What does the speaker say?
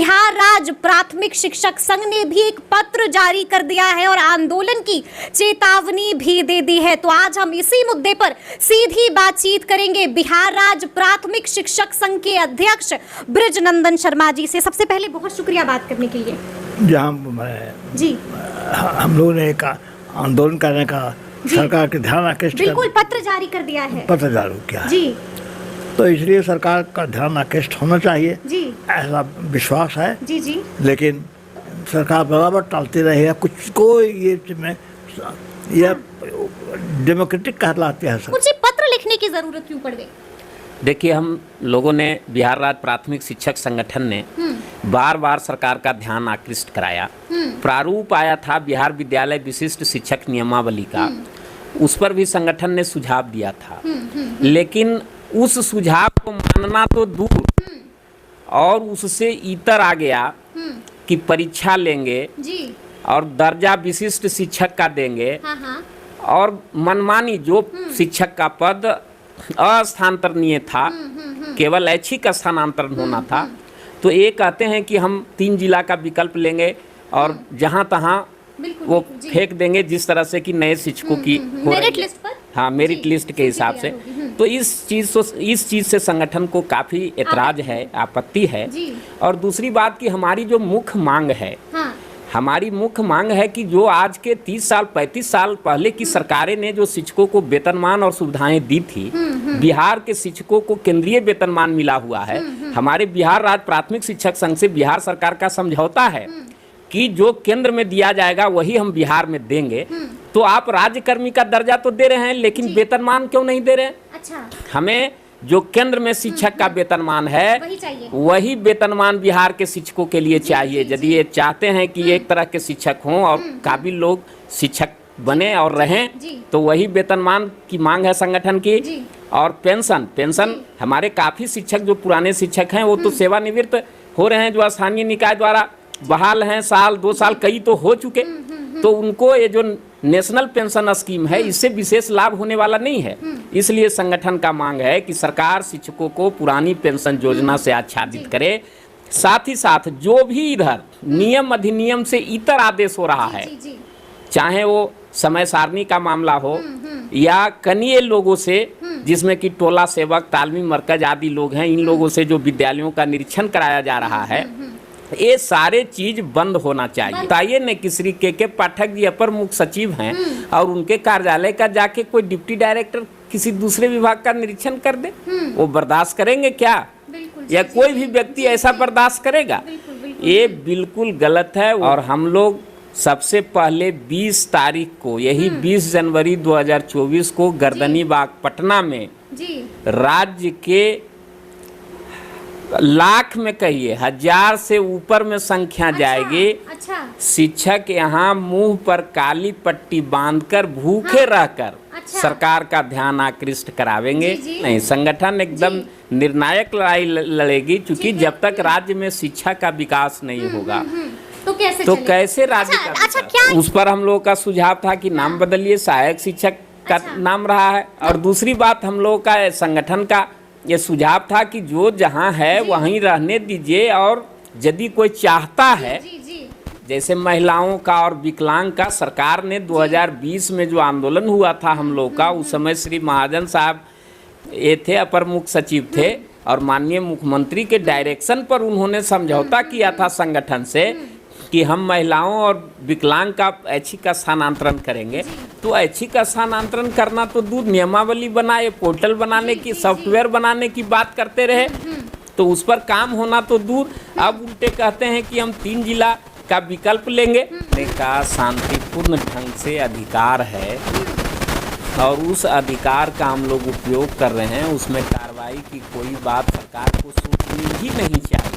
बिहार राज्य प्राथमिक शिक्षक संघ ने भी एक पत्र जारी कर दिया है और आंदोलन की चेतावनी भी दे दी है। तो आज हम इसी मुद्दे पर सीधी बातचीत करेंगे बिहार राज्य प्राथमिक शिक्षक संघ के अध्यक्ष बृजनंदन शर्मा जी से। सबसे पहले बहुत शुक्रिया बात करने के लिए। जी हम लोगों ने एक आंदोलन करने का सरकार के ध्यान आकृष्ट बिल्कुल पत्र जारी कर दिया है, पत्र जारी किया जी। तो इसलिए सरकार का ध्यान आकृष्ट होना चाहिए जी, ऐसा विश्वास है। जी जी। लेकिन सरकार बराबर टालती रही है कुछ को, ये डेमोक्रेटिक कहलाती है। मुझे पत्र लिखने की जरूरत क्यों पड़ गई? देखिए, हम लोगों ने बिहार राज्य प्राथमिक शिक्षक संगठन ने बार बार सरकार का ध्यान आकृष्ट कराया। प्रारूप आया था बिहार विद्यालय विशिष्ट शिक्षक नियमावली का, उस पर भी संगठन ने सुझाव दिया था। लेकिन उस सुझाव को मानना तो दूर और उससे इतर आ गया कि परीक्षा लेंगे जी, और दर्जा विशिष्ट शिक्षक का देंगे। हाँ। और मनमानी जो शिक्षक का पद अस्थानांतरणीय था, केवल ऐच्छिक स्थानांतरण होना था। तो ये कहते हैं कि हम 3 जिला का विकल्प लेंगे और जहां तहां वो फेंक देंगे, जिस तरह से कि नए शिक्षकों की मेरिट लिस्ट पर, हाँ, मेरिट लिस्ट के हिसाब से। तो इस चीज़ से संगठन को काफ़ी एतराज है, आपत्ति है। और दूसरी बात कि हमारी जो मुख्य मांग है, हमारी मुख्य मांग है कि जो आज के 30 साल 35 साल पहले की सरकारें ने जो शिक्षकों को वेतनमान और सुविधाएं दी थी, बिहार के शिक्षकों को केंद्रीय वेतनमान मिला हुआ है। हमारे बिहार राज्य प्राथमिक शिक्षक संघ से बिहार सरकार का समझौता है कि जो केंद्र में दिया जाएगा वही हम बिहार में देंगे। तो आप राज्यकर्मी का दर्जा तो दे रहे हैं, लेकिन वेतनमान क्यों नहीं दे रहे हैं? अच्छा, हमें जो केंद्र में शिक्षक का वेतनमान है वही वेतनमान बिहार के शिक्षकों के लिए चाहिए। यदि ये चाहते हैं कि एक तरह के शिक्षक हों और काबिल लोग शिक्षक बने और रहें, तो वही वेतनमान की मांग है संगठन की। और पेंशन हमारे काफ़ी शिक्षक जो पुराने शिक्षक हैं वो तो सेवानिवृत्त हो रहे हैं, जो स्थानीय निकाय द्वारा बहाल हैं, साल 2 साल कई तो हो चुके। तो उनको ये जो नेशनल पेंशन स्कीम है इससे विशेष लाभ होने वाला नहीं है। इसलिए संगठन का मांग है कि सरकार शिक्षकों को पुरानी पेंशन योजना से आच्छादित करे। साथ ही साथ जो भी इधर नियम अधिनियम से इतर आदेश हो रहा है, चाहे वो समय सारणी का मामला हो या कनीय लोगों से, जिसमें कि टोला सेवक, तालमी मरकज आदि लोग हैं, इन लोगों से जो विद्यालयों का निरीक्षण कराया जा रहा है, ये सारे चीज बंद होना चाहिए। बताइए न कि श्री के पाठक जी अपर मुख्य सचिव हैं और उनके कार्यालय का जाके कोई डिप्टी डायरेक्टर किसी दूसरे विभाग का निरीक्षण कर दे, वो बर्दाश्त करेंगे क्या? या कोई भी व्यक्ति ऐसा बर्दाश्त करेगा? ये बिल्कुल गलत है। और हम लोग सबसे पहले 20 तारीख को, यही 20 जनवरी 2024 को गर्दनीबाग पटना में राज्य के लाख में कहिए 1000 से ऊपर में संख्या जाएगी। शिक्षक यहाँ मुंह पर काली पट्टी बांधकर भूखे रहकर सरकार का ध्यान आकृष्ट करावेंगे। नहीं, संगठन एकदम निर्णायक लड़ाई लड़ेगी, क्योंकि जब तक राज्य में शिक्षा का विकास नहीं होगा तो कैसे राज्य का। उस पर हम लोगों का सुझाव था कि नाम बदलिए, सहायक शिक्षक का नाम रहा है। और दूसरी बात हम लोगों का संगठन का ये सुझाव था कि जो जहां है वहीं रहने दीजिए, और यदि कोई चाहता है, जैसे महिलाओं का और विकलांग का, सरकार ने 2020 में जो आंदोलन हुआ था हम लोग का, उस समय श्री महाजन साहब ये थे, अपर मुख्य सचिव थे, और माननीय मुख्यमंत्री के डायरेक्शन पर उन्होंने समझौता किया था संगठन से कि हम महिलाओं और विकलांग का ऐच्छिक स्थानांतरण करेंगे। तो ऐच्छिक स्थानांतरण करना तो दूर, नियमावली बनाए, पोर्टल बनाने की, सॉफ्टवेयर बनाने की बात करते रहे, तो उस पर काम होना तो दूर। अब उल्टे कहते हैं कि हम 3 जिला का विकल्प लेंगे। का शांतिपूर्ण ढंग से अधिकार है और उस अधिकार का हम लोग उपयोग कर रहे हैं, उसमें कार्रवाई की कोई बात सरकार को सोचनी ही नहीं चाहिए।